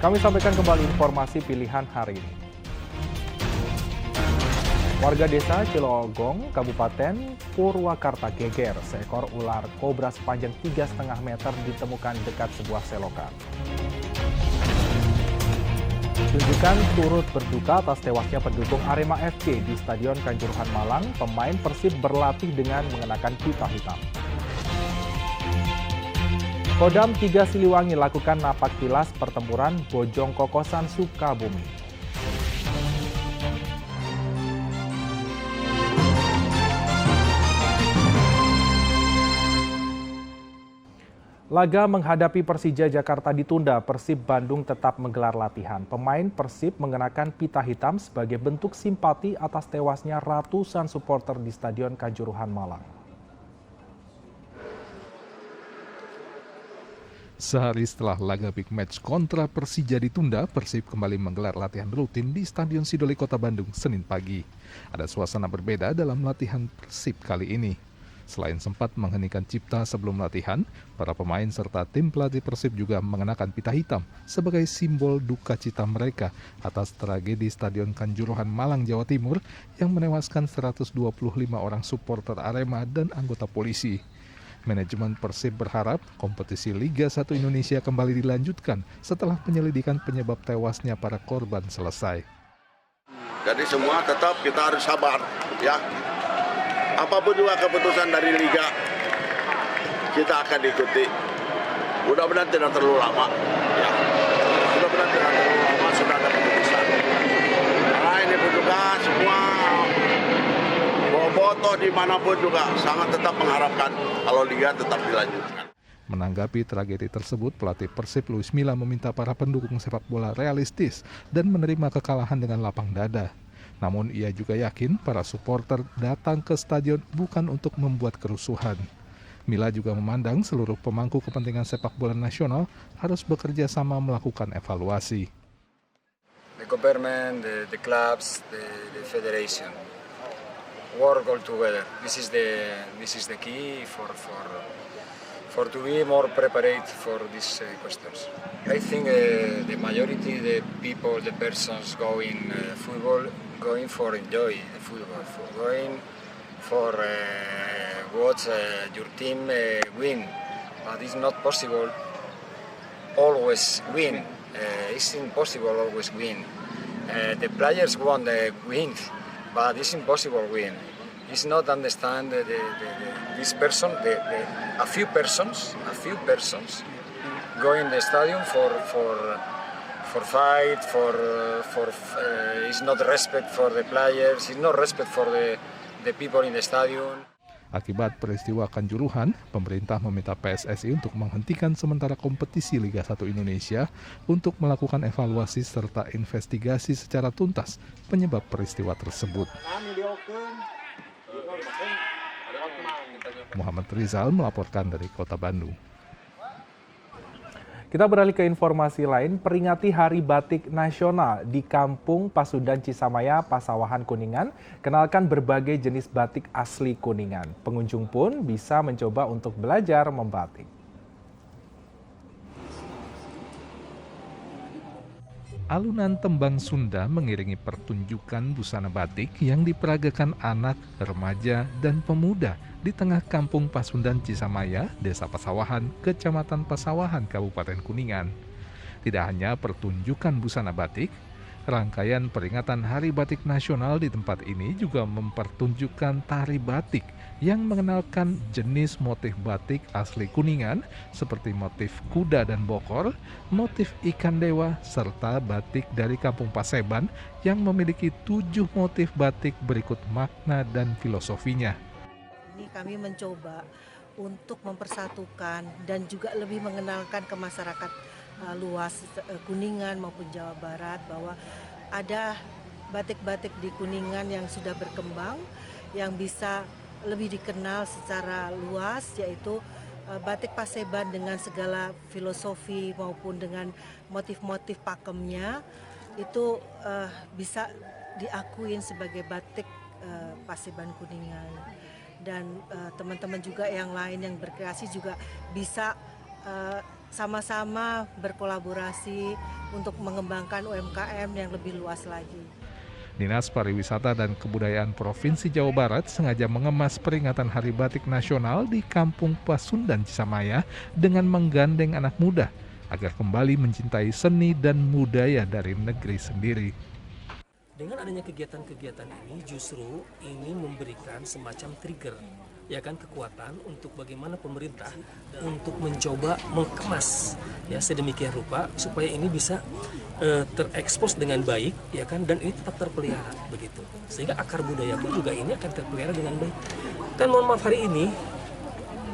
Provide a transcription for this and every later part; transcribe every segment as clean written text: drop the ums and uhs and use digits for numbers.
Kami sampaikan kembali informasi pilihan hari ini. Warga desa Cilogong, Kabupaten Purwakarta geger. Seekor ular kobra sepanjang 3,5 meter ditemukan dekat sebuah selokan. Tunjukkan turut berduka atas tewasnya pendukung Arema FC di Stadion Kanjuruhan Malang. Pemain Persib berlatih dengan mengenakan pita hitam. Kodam 3 Siliwangi lakukan napak tilas pertempuran Bojong Kokosan Sukabumi. Laga menghadapi Persija Jakarta ditunda, Persib Bandung tetap menggelar latihan. Pemain Persib mengenakan pita hitam sebagai bentuk simpati atas tewasnya ratusan supporter di Stadion Kanjuruhan Malang. Sehari setelah laga big match kontra Persija ditunda, Persib kembali menggelar latihan rutin di Stadion Sidoli Kota Bandung Senin pagi. Ada suasana berbeda dalam latihan Persib kali ini. Selain sempat mengheningkan cipta sebelum latihan, para pemain serta tim pelatih Persib juga mengenakan pita hitam sebagai simbol duka cita mereka atas tragedi Stadion Kanjuruhan Malang, Jawa Timur yang menewaskan 125 orang supporter Arema dan anggota polisi. Manajemen Persib berharap kompetisi Liga 1 Indonesia kembali dilanjutkan setelah penyelidikan penyebab tewasnya para korban selesai. Jadi semua tetap kita harus sabar, ya. Apapun juga keputusan dari Liga, kita akan ikuti. Mudah-mudahan tidak terlalu lama, ya. Mudah-mudahan tidak terlalu lama sudah ada keputusan. Karena ini pun juga semua bobotoh dimanapun juga sangat tetap mengharapkan kalau Liga tetap dilanjutkan. Menanggapi tragedi tersebut, pelatih Persib Luis Milla meminta para pendukung sepak bola realistis dan menerima kekalahan dengan lapang dada. Namun ia juga yakin para supporter datang ke stadion bukan untuk membuat kerusuhan. Milla juga memandang seluruh pemangku kepentingan sepak bola nasional harus bekerja sama melakukan evaluasi. The government, the clubs, the federation work all together. This is the key for to be more prepared for these questions. I think the majority, the people, the persons going football, going for enjoy the football, for going for watch your team win. But it's not possible always win. It's impossible always win. The players want the win, but it's impossible win. It's not understand this person, a few persons go in the stadium for fight, it's not respect for the players, it's not respect for the people in the stadium. Akibat peristiwa Kanjuruhan, pemerintah meminta PSSI untuk menghentikan sementara kompetisi Liga 1 Indonesia untuk melakukan evaluasi serta investigasi secara tuntas penyebab peristiwa tersebut. Muhammad Rizal melaporkan dari Kota Bandung. Kita beralih ke informasi lain, peringati Hari Batik Nasional di Kampung Pasundan Cisamaya, Pasawahan Kuningan, kenalkan berbagai jenis batik asli Kuningan. Pengunjung pun bisa mencoba untuk belajar membatik. Alunan tembang Sunda mengiringi pertunjukan busana batik yang diperagakan anak, remaja, dan pemuda di tengah Kampung Pasundan Cisamaya, Desa Pasawahan, Kecamatan Pasawahan, Kabupaten Kuningan. Tidak hanya pertunjukan busana batik, rangkaian peringatan Hari Batik Nasional di tempat ini juga mempertunjukkan tari batik yang mengenalkan jenis motif batik asli Kuningan seperti motif kuda dan bokor, motif ikan dewa, serta batik dari Kampung Paseban yang memiliki 7 motif batik berikut makna dan filosofinya. Ini kami mencoba untuk mempersatukan dan juga lebih mengenalkan ke masyarakat luas Kuningan maupun Jawa Barat bahwa ada batik-batik di Kuningan yang sudah berkembang, yang bisa lebih dikenal secara luas, yaitu batik Paseban dengan segala filosofi maupun dengan motif-motif pakemnya itu bisa diakuin sebagai batik Paseban Kuningan. Dan teman-teman juga yang lain yang berkreasi juga bisa sama-sama berkolaborasi untuk mengembangkan UMKM yang lebih luas lagi. Dinas Pariwisata dan Kebudayaan Provinsi Jawa Barat sengaja mengemas peringatan Hari Batik Nasional di Kampung Pasundan Cisamaya dengan menggandeng anak muda agar kembali mencintai seni dan budaya dari negeri sendiri. Dengan adanya kegiatan-kegiatan ini justru ini memberikan semacam trigger, ya kan, kekuatan untuk bagaimana pemerintah untuk mencoba mengemas ya sedemikian rupa supaya ini bisa terekspos dengan baik, ya kan, dan ini tetap terpelihara begitu, sehingga akar budaya pun juga ini akan terpelihara dengan baik. Dan mohon maaf, hari ini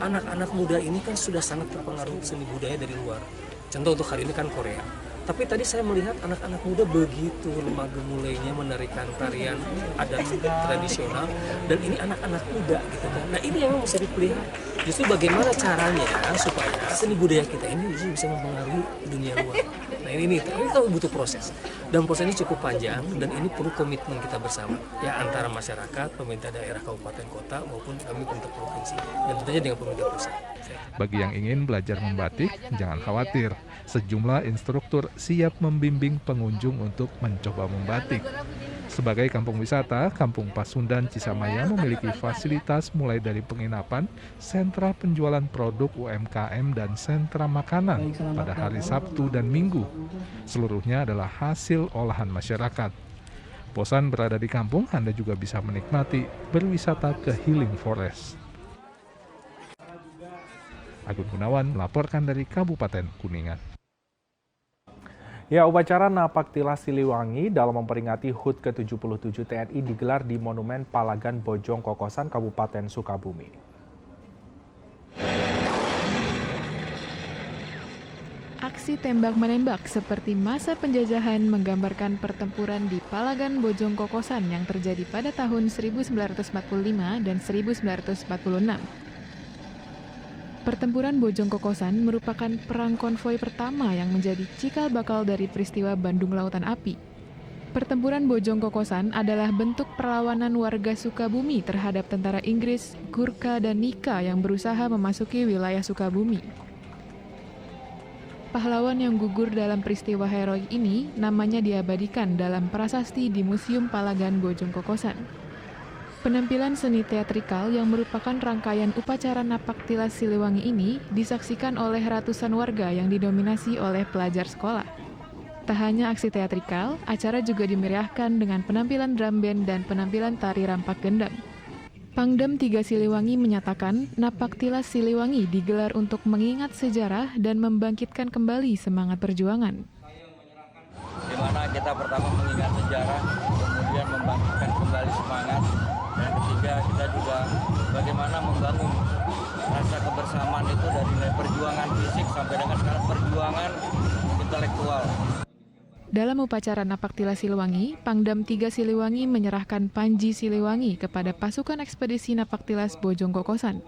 anak-anak muda ini kan sudah sangat terpengaruh seni budaya dari luar. Contoh untuk hari ini kan Korea. Tapi tadi saya melihat anak-anak muda begitu lemah gemulainya menarikan tarian adat tradisional, dan ini anak-anak muda gitu kan. Nah, ini yang bisa dipelihara. Justru bagaimana caranya supaya seni budaya kita ini bisa mempengaruhi dunia luar. Nah, ini butuh proses. Dan proses ini cukup panjang dan ini perlu komitmen kita bersama ya, antara masyarakat, pemerintah daerah, kabupaten, kota maupun kami pemerintah provinsi, dan tentunya dengan pemerintah pusat. Bagi yang ingin belajar membatik, jangan khawatir. Sejumlah instruktur siap membimbing pengunjung untuk mencoba membatik. Sebagai kampung wisata, Kampung Pasundan Cisamaya memiliki fasilitas mulai dari penginapan, sentra penjualan produk UMKM, dan sentra makanan pada hari Sabtu dan Minggu. Seluruhnya adalah hasil olahan masyarakat. Bosan berada di kampung, Anda juga bisa menikmati berwisata ke Healing Forest. Agun Gunawan melaporkan dari Kabupaten Kuningan. Ya, upacara Napaktilas Siliwangi dalam memperingati HUT ke-77 TNI digelar di Monumen Palagan Bojong Kokosan, Kabupaten Sukabumi. Aksi tembak-menembak seperti masa penjajahan menggambarkan pertempuran di Palagan Bojong Kokosan yang terjadi pada tahun 1945 dan 1946. Pertempuran Bojong Kokosan merupakan perang konvoi pertama yang menjadi cikal bakal dari peristiwa Bandung Lautan Api. Pertempuran Bojong Kokosan adalah bentuk perlawanan warga Sukabumi terhadap tentara Inggris, Gurkha, dan Nika yang berusaha memasuki wilayah Sukabumi. Pahlawan yang gugur dalam peristiwa heroik ini namanya diabadikan dalam prasasti di Museum Palagan Bojong Kokosan. Penampilan seni teatrikal yang merupakan rangkaian upacara Napaktilas Siliwangi ini disaksikan oleh ratusan warga yang didominasi oleh pelajar sekolah. Tak hanya aksi teatrikal, acara juga dimeriahkan dengan penampilan drum band dan penampilan tari rampak gendang. Pangdam 3 Siliwangi menyatakan Napaktilas Siliwangi digelar untuk mengingat sejarah dan membangkitkan kembali semangat perjuangan. Di mana kita pertama mengingat sejarah, kemudian membangkitkan kembali semangat, dan ketiga kita juga bagaimana membangun rasa kebersamaan itu dari nilai perjuangan fisik sampai dengan sekarang perjuangan intelektual. Dalam upacara Napaktilas Siliwangi, Pangdam 3 Siliwangi menyerahkan Panji Siliwangi kepada pasukan ekspedisi Napaktilas Bojong Kokosan.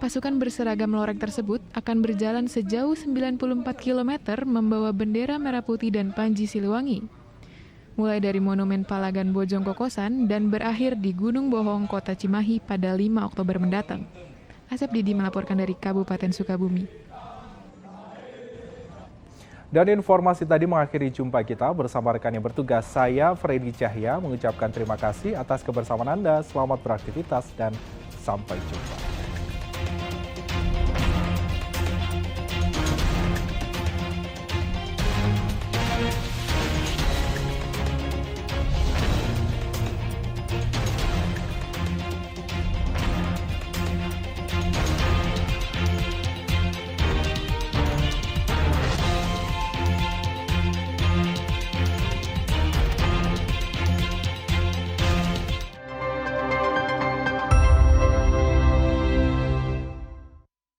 Pasukan berseragam loreng tersebut akan berjalan sejauh 94 km membawa bendera merah putih dan Panji Siliwangi. Mulai dari Monumen Palagan Bojong Kokosan dan berakhir di Gunung Bohong, Kota Cimahi pada 5 Oktober mendatang. Asep Didi melaporkan dari Kabupaten Sukabumi. Dan informasi tadi mengakhiri jumpa kita bersama rekan yang bertugas. Saya Freddy Cahya mengucapkan terima kasih atas kebersamaan Anda. Selamat beraktivitas dan sampai jumpa.